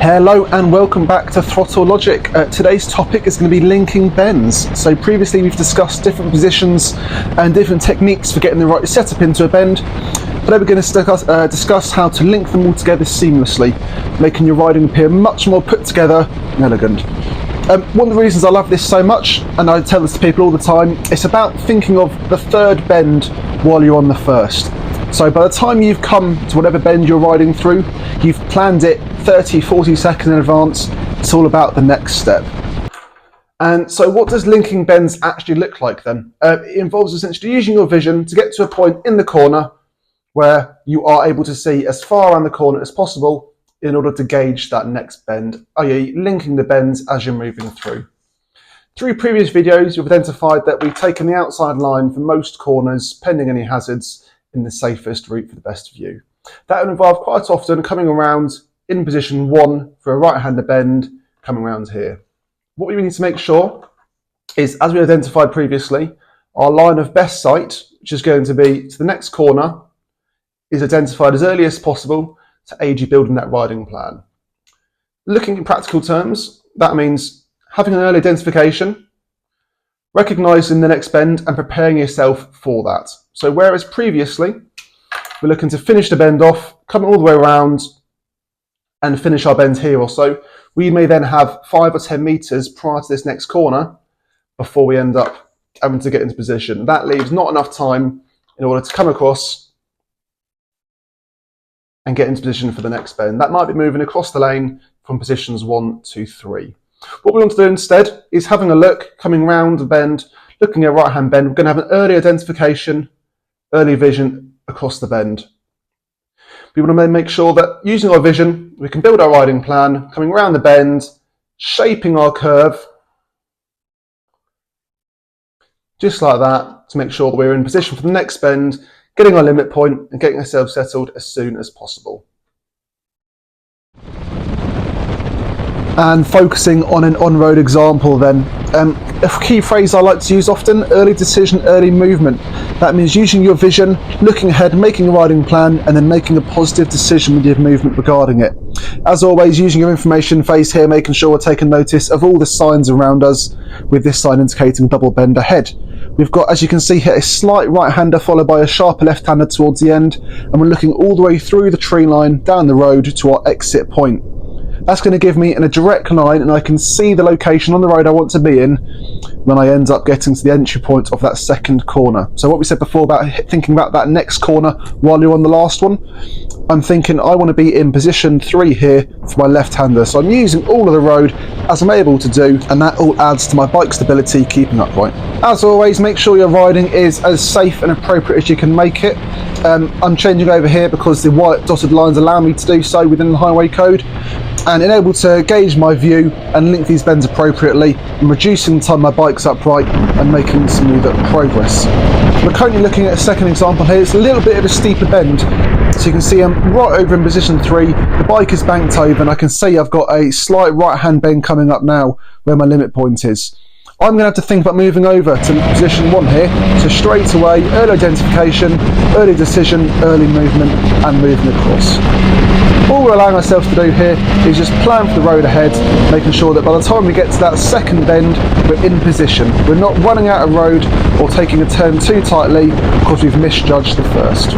Hello and welcome back to Throttle Logic. Today's topic is going to be linking bends. So previously we've discussed different positions and different techniques for getting the right setup into a bend. Today we're going to discuss how to link them all together seamlessly, making your riding appear much more put together and elegant. One of the reasons I love this so much, and I tell this to people all the time, it's about thinking of the third bend while you're on the first. So by the time you've come to whatever bend you're riding through, you've planned it 30-40 seconds in advance. It's all about the next step. And so what does linking bends actually look like then? It involves essentially using your vision to get to a point in the corner where you are able to see as far around the corner as possible in order to gauge that next bend, i.e. linking the bends as you're moving through. Through previous videos, you've identified that we've taken the outside line for most corners, pending any hazards, in the safest route for the best view. That will involve quite often coming around in position 1 for a right-hander bend, coming around here. What we need to make sure is, as we identified previously, our line of best sight, which is going to be to the next corner, is identified as early as possible to aid you building that riding plan. Looking in practical terms, that means having an early identification, recognising the next bend and preparing yourself for that. So whereas previously we're looking to finish the bend off, come all the way around and finish our bend here or so, we may then have 5 or 10 metres prior to this next corner before we end up having to get into position. That leaves not enough time in order to come across and get into position for the next bend. That might be moving across the lane from positions 1 to 3. What we want to do instead is having a look, coming round the bend, looking at a right-hand bend. We're going to have an early identification, early vision across the bend. We want to then make sure that using our vision, we can build our riding plan, coming around the bend, shaping our curve, just like that, to make sure that we're in position for the next bend, getting our limit point and getting ourselves settled as soon as possible. And focusing on an on-road example then, a key phrase I like to use often, early decision, early movement. That means using your vision, looking ahead, making a riding plan, and then making a positive decision with your movement regarding it. As always, using your information phase here, making sure we're taking notice of all the signs around us, with this sign indicating double bend ahead. We've got, as you can see here, a slight right-hander followed by a sharper left-hander towards the end, and we're looking all the way through the tree line, down the road to our exit point. That's going to give me a direct line, and I can see the location on the road I want to be in when I end up getting to the entry point of that second corner. So what we said before about thinking about that next corner while you're on the last one, I'm thinking I want to be in position 3 here for my left-hander. So I'm using all of the road as I'm able to do, and that all adds to my bike stability keeping upright. As always, make sure your riding is as safe and appropriate as you can make it. I'm changing over here because the white dotted lines allow me to do so within the highway code, and enable to gauge my view and link these bends appropriately, and reducing the time my bike's upright and making smoother progress. We're currently looking at a second example here. It's a little bit of a steeper bend, so you can see I'm right over in position 3, the bike is banked over, and I can see I've got a slight right hand bend coming up now where my limit point is. I'm going to have to think about moving over to position 1 here, so straight away, early identification, early decision, early movement, and moving across. All we're allowing ourselves to do here is just plan for the road ahead, making sure that by the time we get to that second bend, we're in position. We're not running out of road or taking a turn too tightly because we've misjudged the first.